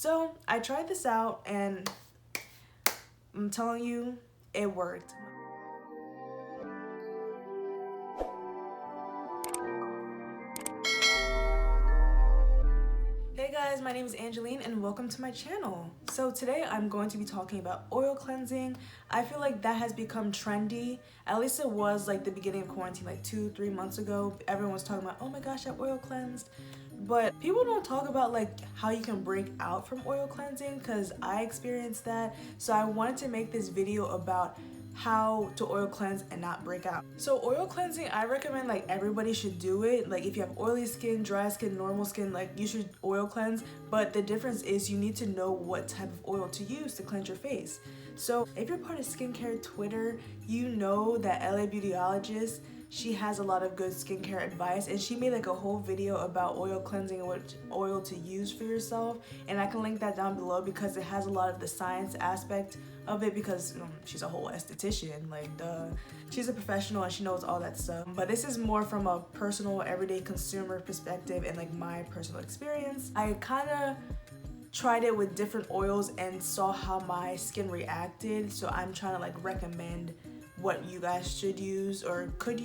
So I tried this out and I'm telling you, it worked. Hey guys, my name is Angeline and welcome to my channel. So today I'm going to be talking about oil cleansing. I feel like that has become trendy. At least it was like the beginning of quarantine, like 2-3 months ago. Everyone was talking about, oh my gosh, I oil cleansed. But people don't talk about like how you can break out from oil cleansing, because I experienced that. So I wanted to make this video about how to oil cleanse and not break out. So oil cleansing, I recommend like everybody should do it. Like if you have oily skin, dry skin, normal skin, like you should oil cleanse. But the difference is you need to know what type of oil to use to cleanse your face. So if you're part of skincare Twitter, you know that LA Beautyologist, she has a lot of good skincare advice, and she made like a whole video about oil cleansing and what oil to use for yourself, and I can link that down below because it has a lot of the science aspect of it, because she's a whole esthetician, like she's a professional and she knows all that stuff. But this is more from a personal everyday consumer perspective and like my personal experience. I kind of tried it with different oils and saw how my skin reacted, so I'm trying to like recommend what you guys should use or could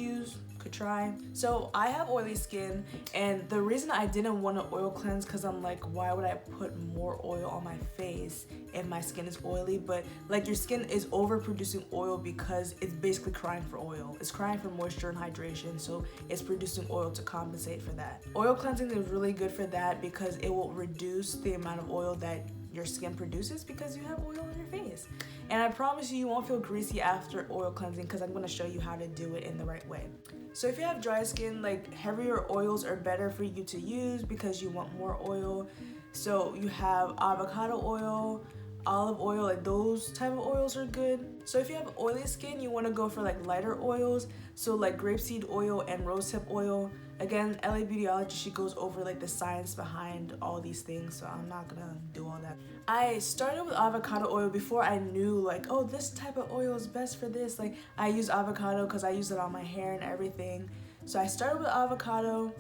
try. So I have oily skin, and the reason I didn't want to oil cleanse, because I'm like, why would I put more oil on my face if my skin is oily? But like, your skin is overproducing oil because it's basically crying for oil. It's crying for moisture and hydration, so it's producing oil to compensate for that. Oil cleansing is really good for that because it will reduce the amount of oil that your skin produces because you have oil on your face. And I promise you, you won't feel greasy after oil cleansing, because I'm going to show you how to do it in the right way. So if you have dry skin, like heavier oils are better for you to use because you want more oil. So you have avocado oil, olive oil, like those type of oils are good. So if you have oily skin, you want to go for like lighter oils, so like grapeseed oil and rosehip oil. Again, LA Beautyologist, she goes over like the science behind all these things, so I'm not gonna do all that. I started with avocado oil before I knew like, oh, this type of oil is best for this. Like I use avocado because I use it on my hair and everything. So I started with avocado,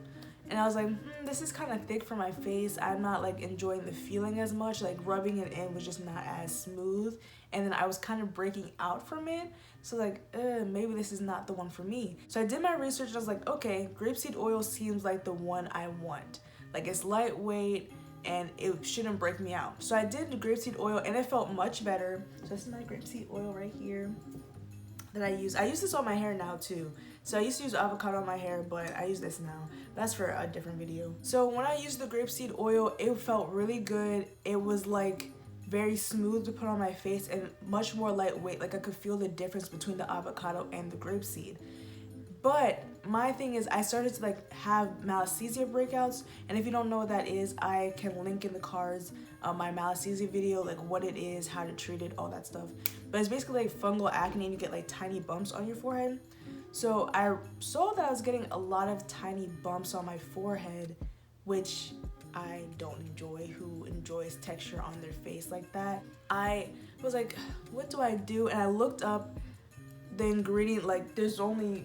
and I was like, this is kind of thick for my face. I'm not like enjoying the feeling as much. Like rubbing it in was just not as smooth. And then I was kind of breaking out from it. So like, maybe this is not the one for me. So I did my research and I was like, okay, grapeseed oil seems like the one I want. Like it's lightweight and it shouldn't break me out. So I did the grapeseed oil and it felt much better. So this is my grapeseed oil right here that I use. I use this on my hair now too. So I used to use avocado on my hair, but I use this now. That's for a different video. So when I used the grapeseed oil, it felt really good. It was like very smooth to put on my face and much more lightweight. Like I could feel the difference between the avocado and the grapeseed. But my thing is, I started to like have malassezia breakouts, and if you don't know what that is, I can link in the cards my malassezia video, like what it is, how to treat it, all that stuff. But it's basically like fungal acne, and you get like tiny bumps on your forehead. So I saw that I was getting a lot of tiny bumps on my forehead, which I don't enjoy. Who enjoys texture on their face like that? I was like, what do I do? And I looked up the ingredient, like there's only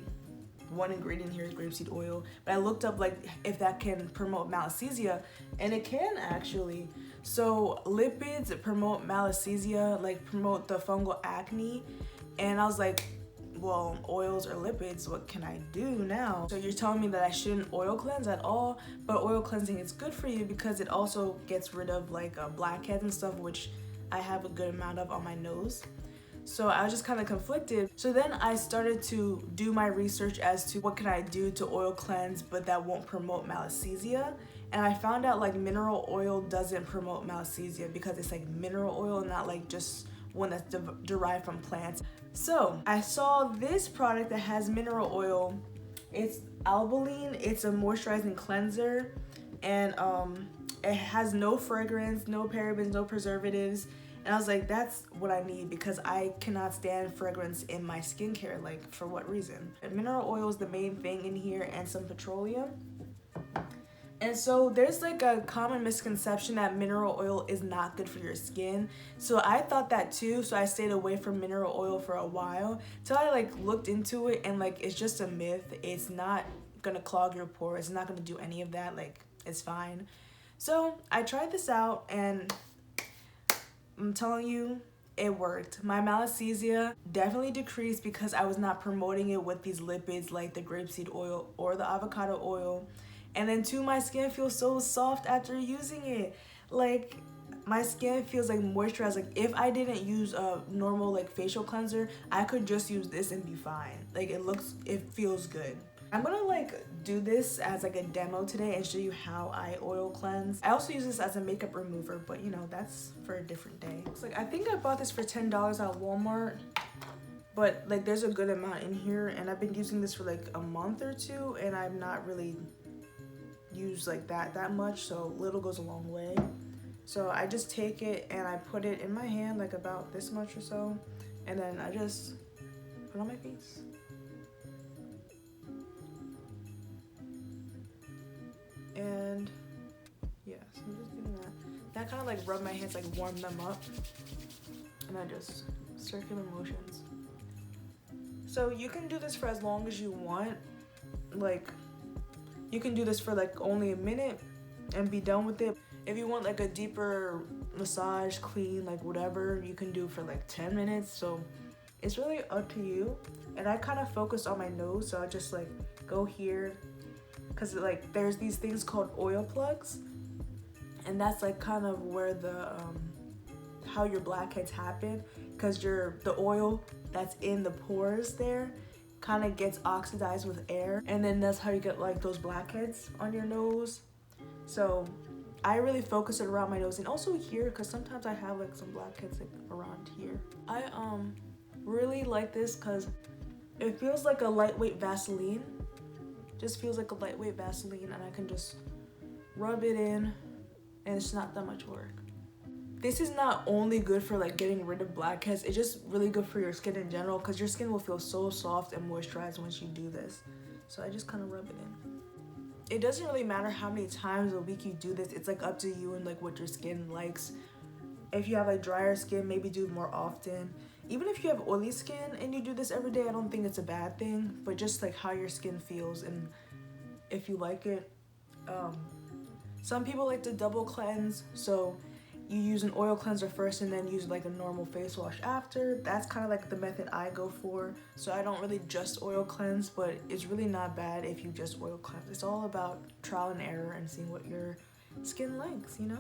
one ingredient here is grapeseed oil, but I looked up like if that can promote malassezia, and it can actually. So lipids promote malassezia, like promote the fungal acne, and I was like, well, oils or lipids, what can I do now? So you're telling me that I shouldn't oil cleanse at all, but oil cleansing is good for you because it also gets rid of like blackheads and stuff, which I have a good amount of on my nose. So I was just kind of conflicted. So then I started to do my research as to what can I do to oil cleanse but that won't promote malassezia. And I found out like mineral oil doesn't promote malassezia because it's like mineral oil, not like just one that's derived from plants. So I saw this product that has mineral oil. It's Albaline. It's a moisturizing cleanser, and it has no fragrance, no parabens, no preservatives. And I was like, that's what I need because I cannot stand fragrance in my skincare. Like, for what reason? And mineral oil is the main thing in here, and some petroleum. And so there's like a common misconception that mineral oil is not good for your skin. So I thought that too, so I stayed away from mineral oil for a while till I like looked into it, and like it's just a myth. It's not gonna clog your pores, it's not gonna do any of that, like it's fine. So I tried this out and I'm telling you, it worked. My malassezia definitely decreased because I was not promoting it with these lipids like the grapeseed oil or the avocado oil. And then two, my skin feels so soft after using it. Like, my skin feels like moisturized. Like, if I didn't use a normal like facial cleanser, I could just use this and be fine. Like, it feels good. I'm gonna like do this as like a demo today and show you how I oil cleanse. I also use this as a makeup remover, but you know, that's for a different day. It's like, I think I bought this for $10 at Walmart, but like there's a good amount in here, and I've been using this for like a month or two, and I've not really used like that much, so little goes a long way. So I just take it and I put it in my hand, like about this much or so, and then I just put it on my face. And yeah, so I'm just doing that. That kind of like rub my hands, like warm them up, and I just circular motions. So you can do this for as long as you want. Like, you can do this for like only a minute and be done with it. If you want like a deeper massage, clean, like whatever, you can do for like 10 minutes. So it's really up to you. And I kind of focus on my nose, so I just like go here, because like there's these things called oil plugs, and that's like kind of where the how your blackheads happen, because the oil that's in the pores there kind of gets oxidized with air, and then that's how you get like those blackheads on your nose. So I really focus it around my nose and also here, because sometimes I have like some blackheads like around here. I really like this because it feels like a lightweight Vaseline. Just feels like a lightweight Vaseline, and I can just rub it in, and it's not that much work. This is not only good for like getting rid of blackheads, it's just really good for your skin in general, because your skin will feel so soft and moisturized once you do this. So I just kind of rub it in. It doesn't really matter how many times a week you do this. It's like up to you and like what your skin likes. If you have like drier skin, maybe do it more often. Even if you have oily skin and you do this every day, I don't think it's a bad thing, but just like how your skin feels and if you like it. Some people like to double cleanse, so you use an oil cleanser first and then use like a normal face wash after. That's kind of like the method I go for. So I don't really just oil cleanse, but it's really not bad if you just oil cleanse. It's all about trial and error and seeing what your skin likes, you know?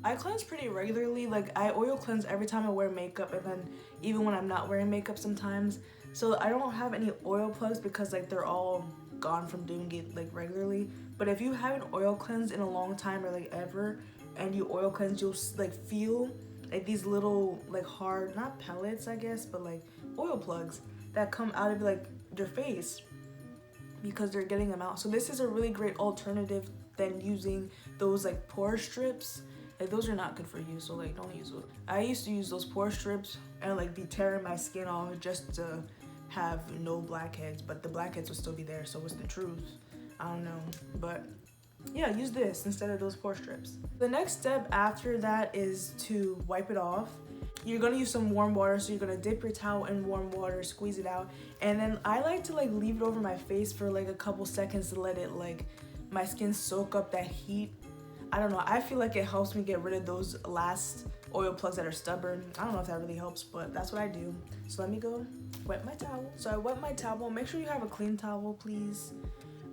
I cleanse pretty regularly. Like, I oil cleanse every time I wear makeup, and then even when I'm not wearing makeup sometimes. So I don't have any oil plugs because like they're all gone from doing it like regularly. But if you haven't oil cleansed in a long time or like ever, and you oil cleanse, you'll like feel like these little like hard, not pellets I guess, but like oil plugs that come out of like your face because they're getting them out. So this is a really great alternative than using those like pore strips. Like, those are not good for you, so like don't use those. I used to use those pore strips and like be tearing my skin off just to have no blackheads, but the blackheads would still be there. So what's the truth? I don't know, but yeah, use this instead of those pore strips. The next step after that is to wipe it off. You're gonna use some warm water, so you're gonna dip your towel in warm water, squeeze it out, and then I like to like leave it over my face for like a couple seconds to let it like my skin soak up that heat. I don't know, I feel like it helps me get rid of those last oil plugs that are stubborn. I don't know if that really helps, but that's what I do. So let me go wet my towel. So I wet my towel. Make sure you have a clean towel, please.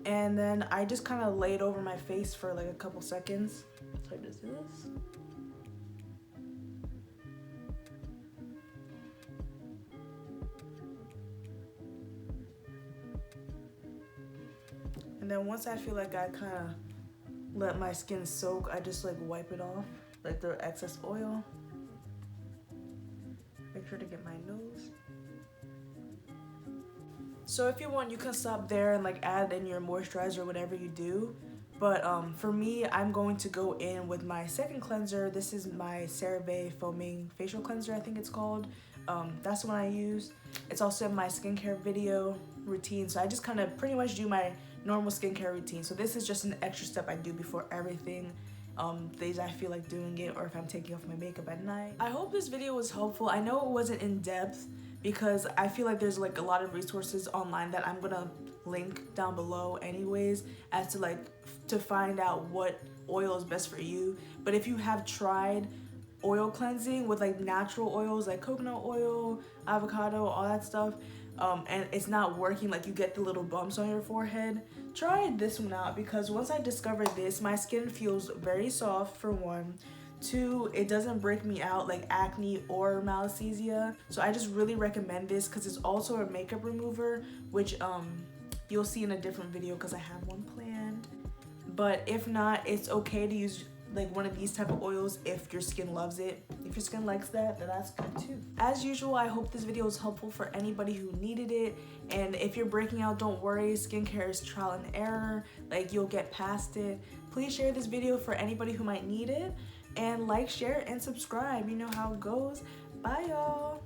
And then I just kind of lay it over my face for like a couple seconds. So I just do this. And then once I feel like I kind of let my skin soak, I just like wipe it off, like the excess oil. Make sure to get my nose. So if you want, you can stop there and like add in your moisturizer, whatever you do. But for me, I'm going to go in with my second cleanser. This is my CeraVe Foaming Facial Cleanser, I think it's called. That's the one I use. It's also in my skincare video routine. So I just kind of pretty much do my normal skincare routine. So this is just an extra step I do before everything. Days I feel like doing it, or if I'm taking off my makeup at night. I hope this video was helpful. I know it wasn't in depth because I feel like there's like a lot of resources online that I'm gonna link down below anyways, as to like to find out what oil is best for you. But if you have tried oil cleansing with like natural oils like coconut oil, avocado, all that stuff, and it's not working, like you get the little bumps on your forehead, try this one out, because once I discovered this, my skin feels very soft for one. Two, it doesn't break me out like acne or malassezia. So I just really recommend this because it's also a makeup remover, which you'll see in a different video because I have one planned. But if not, it's okay to use like one of these type of oils if your skin loves it. If your skin likes that, then that's good too. As usual, I hope this video was helpful for anybody who needed it. And if you're breaking out, don't worry, skincare is trial and error, like you'll get past it. Please share this video for anybody who might need it, and like, share, and subscribe. You know how it goes. Bye y'all.